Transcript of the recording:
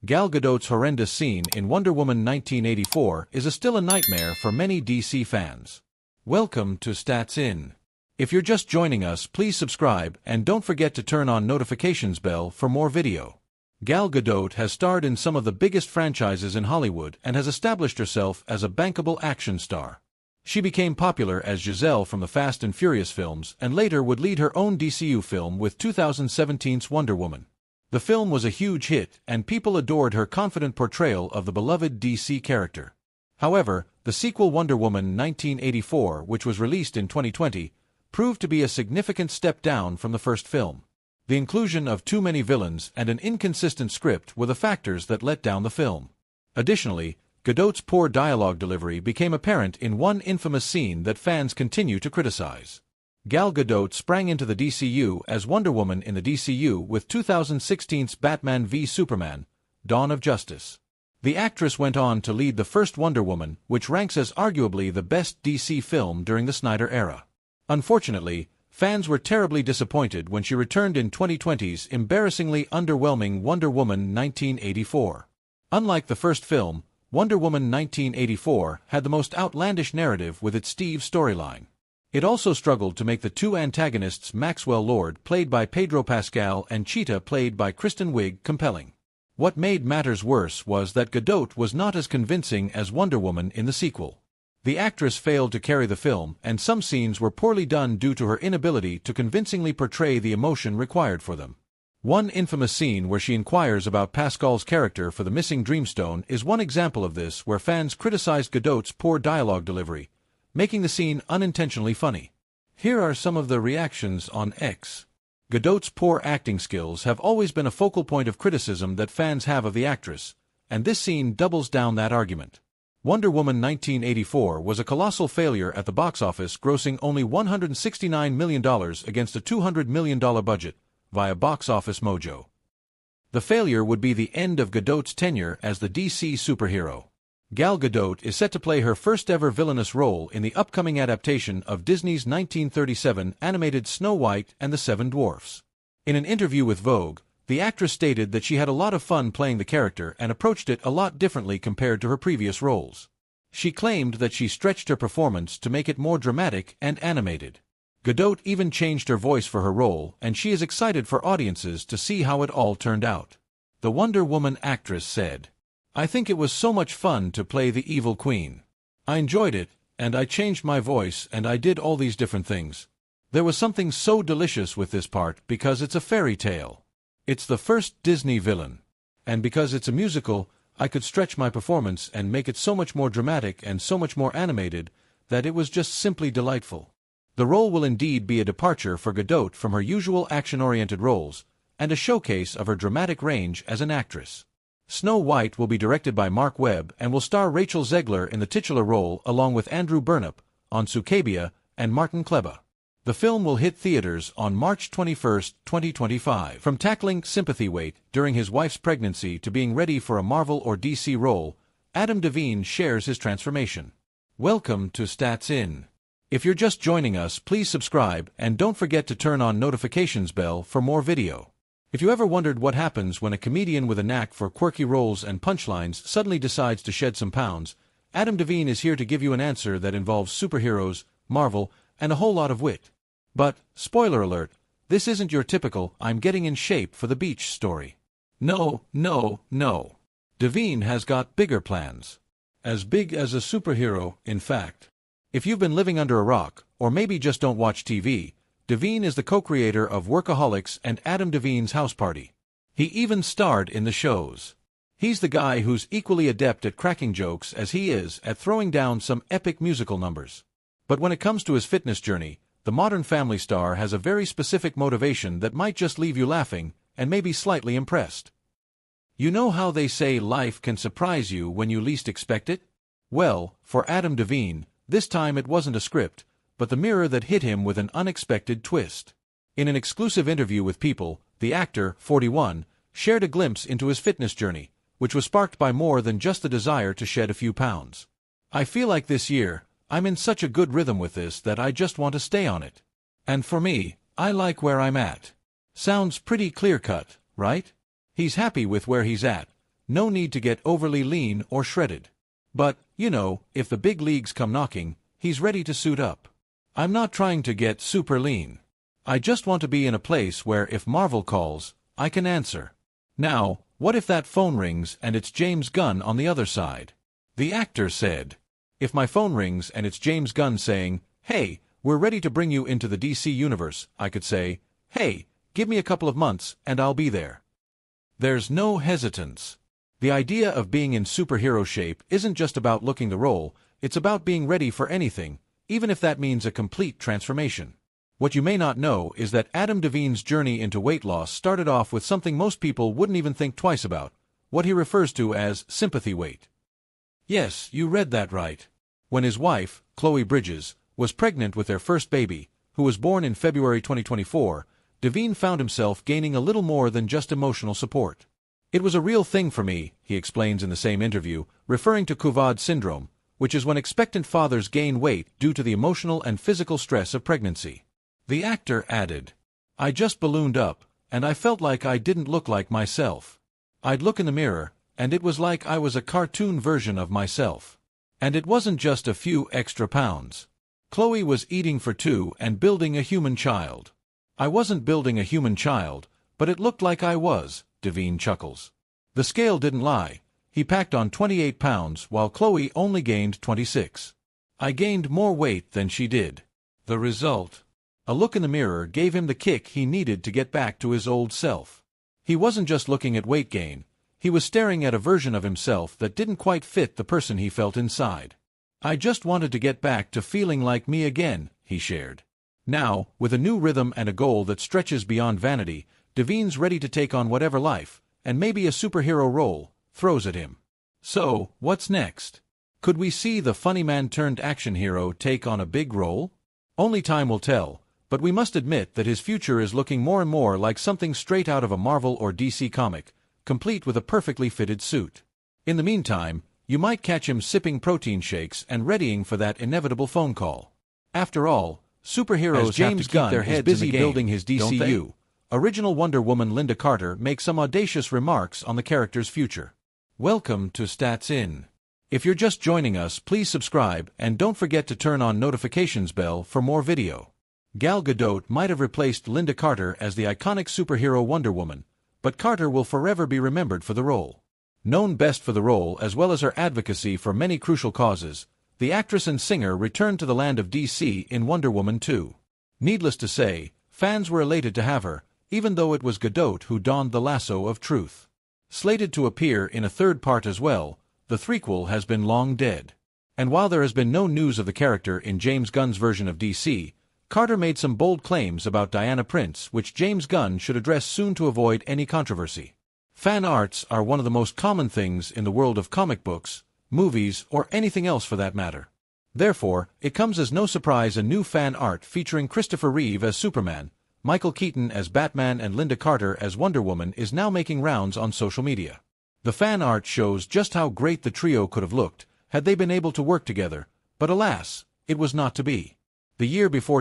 Gal Gadot's horrendous scene in Wonder Woman 1984 is still a nightmare for many DC fans. Welcome to Stats In. If you're just joining us, please subscribe and don't forget to turn on notifications bell for more video. Gal Gadot has starred in some of the biggest franchises in Hollywood and has established herself as a bankable action star. She became popular as Giselle from the Fast and Furious films and later would lead her own DCU film with 2017's Wonder Woman. The film was a huge hit, and people adored her confident portrayal of the beloved DC character. However, the sequel Wonder Woman 1984, which was released in 2020, proved to be a significant step down from the first film. The inclusion of too many villains and an inconsistent script were the factors that let down the film. Additionally, Gadot's poor dialogue delivery became apparent in one infamous scene that fans continue to criticize. Gal Gadot sprang into the DCU as Wonder Woman in the DCU with 2016's Batman v Superman, Dawn of Justice. The actress went on to lead the first Wonder Woman, which ranks as arguably the best DC film during the Snyder era. Unfortunately, fans were terribly disappointed when she returned in 2020's embarrassingly underwhelming Wonder Woman 1984. Unlike the first film, Wonder Woman 1984 had the most outlandish narrative with its Steve storyline. It also struggled to make the two antagonists Maxwell Lord, played by Pedro Pascal, and Cheetah, played by Kristen Wiig, compelling. What made matters worse was that Gadot was not as convincing as Wonder Woman in the sequel. The actress failed to carry the film, and some scenes were poorly done due to her inability to convincingly portray the emotion required for them. One infamous scene where she inquires about Pascal's character for the missing Dreamstone is one example of this, where fans criticized Gadot's poor dialogue delivery, making the scene unintentionally funny. Here are some of the reactions on X. Gadot's poor acting skills have always been a focal point of criticism that fans have of the actress, and this scene doubles down that argument. Wonder Woman 1984 was a colossal failure at the box office, grossing only $169 million against a $200 million budget, via Box Office Mojo. The failure would be the end of Gadot's tenure as the DC superhero. Gal Gadot is set to play her first-ever villainous role in the upcoming adaptation of Disney's 1937 animated Snow White and the Seven Dwarfs. In an interview with Vogue, the actress stated that she had a lot of fun playing the character and approached it a lot differently compared to her previous roles. She claimed that she stretched her performance to make it more dramatic and animated. Gadot even changed her voice for her role, and she is excited for audiences to see how it all turned out. The Wonder Woman actress said, "I think it was so much fun to play the evil queen. I enjoyed it, and I changed my voice, and I did all these different things. There was something so delicious with this part because it's a fairy tale. It's the first Disney villain. And because it's a musical, I could stretch my performance and make it so much more dramatic and so much more animated that it was just simply delightful." The role will indeed be a departure for Gadot from her usual action-oriented roles, and a showcase of her dramatic range as an actress. Snow White will be directed by Mark Webb and will star Rachel Zegler in the titular role along with Andrew Burnap, Ansu Kabia, and Martin Kleba. The film will hit theaters on March 21, 2025. From tackling sympathy weight during his wife's pregnancy to being ready for a Marvel or DC role, Adam Devine shares his transformation. Welcome to Stats In. If you're just joining us, please subscribe and don't forget to turn on notifications bell for more video. If you ever wondered what happens when a comedian with a knack for quirky roles and punchlines suddenly decides to shed some pounds, Adam Devine is here to give you an answer that involves superheroes, Marvel, and a whole lot of wit. But, spoiler alert, this isn't your typical "I'm getting in shape for the beach" story. No. Devine has got bigger plans. As big as a superhero, in fact. If you've been living under a rock, or maybe just don't watch TV, Devine is the co-creator of Workaholics and Adam Devine's House Party. He even starred in the shows. He's the guy who's equally adept at cracking jokes as he is at throwing down some epic musical numbers. But when it comes to his fitness journey, the Modern Family star has a very specific motivation that might just leave you laughing and maybe slightly impressed. You know how they say life can surprise you when you least expect it? Well, for Adam Devine, this time it wasn't a script, but the mirror that hit him with an unexpected twist. In an exclusive interview with People, the actor, 41, shared a glimpse into his fitness journey, which was sparked by more than just the desire to shed a few pounds. "I feel like this year, I'm in such a good rhythm with this that I just want to stay on it. And for me, I like where I'm at." Sounds pretty clear-cut, right? He's happy with where he's at, no need to get overly lean or shredded. But, you know, if the big leagues come knocking, he's ready to suit up. I'm not trying to get super lean. I just want to be in a place where if Marvel calls, I can answer. Now, what if that phone rings and it's James Gunn on the other side? The actor said, "If my phone rings and it's James Gunn saying, 'Hey, we're ready to bring you into the DC universe,' I could say, 'Hey, give me a couple of months and I'll be there.'" There's no hesitance. The idea of being in superhero shape isn't just about looking the role, it's about being ready for anything, even if that means a complete transformation. What you may not know is that Adam Devine's journey into weight loss started off with something most people wouldn't even think twice about, what he refers to as sympathy weight. Yes, you read that right. When his wife, Chloe Bridges, was pregnant with their first baby, who was born in February 2024, Devine found himself gaining a little more than just emotional support. "It was a real thing for me," he explains in the same interview, referring to Couvade syndrome, which is when expectant fathers gain weight due to the emotional and physical stress of pregnancy. The actor added, "I just ballooned up, and I felt like I didn't look like myself. I'd look in the mirror, and it was like I was a cartoon version of myself. And it wasn't just a few extra pounds. Chloe was eating for two and building a human child. I wasn't building a human child, but it looked like I was," Devine chuckles. The scale didn't lie. He packed on 28 pounds while Chloe only gained 26. "I gained more weight than she did. The result? A look in the mirror gave him the kick he needed to get back to his old self. He wasn't just looking at weight gain, he was staring at a version of himself that didn't quite fit the person he felt inside. I just wanted to get back to feeling like me again," he shared. Now, with a new rhythm and a goal that stretches beyond vanity, Devine's ready to take on whatever life, and maybe a superhero role, throws at him. So, what's next? Could we see the funny man turned action hero take on a big role? Only time will tell, but we must admit that his future is looking more and more like something straight out of a Marvel or DC comic, complete with a perfectly fitted suit. In the meantime, you might catch him sipping protein shakes and readying for that inevitable phone call. After all, superheroes have to keep their heads busy building his DCU. Original Wonder Woman Linda Carter makes some audacious remarks on the character's future. Welcome to Stats In. If you're just joining us, please subscribe and don't forget to turn on notifications bell for more video. Gal Gadot might have replaced Linda Carter as the iconic superhero Wonder Woman, but Carter will forever be remembered for the role. Known best for the role as well as her advocacy for many crucial causes, the actress and singer returned to the land of DC in Wonder Woman 2. Needless to say, fans were elated to have her, even though it was Gadot who donned the lasso of truth. Slated to appear in a third part as well, the threequel has been long dead. And while there has been no news of the character in James Gunn's version of DC, Carter made some bold claims about Diana Prince which James Gunn should address soon to avoid any controversy. Fan arts are one of the most common things in the world of comic books, movies, or anything else for that matter. Therefore, it comes as no surprise a new fan art featuring Christopher Reeve as Superman, Michael Keaton as Batman and Linda Carter as Wonder Woman is now making rounds on social media. The fan art shows just how great the trio could have looked had they been able to work together, but alas, it was not to be. The year before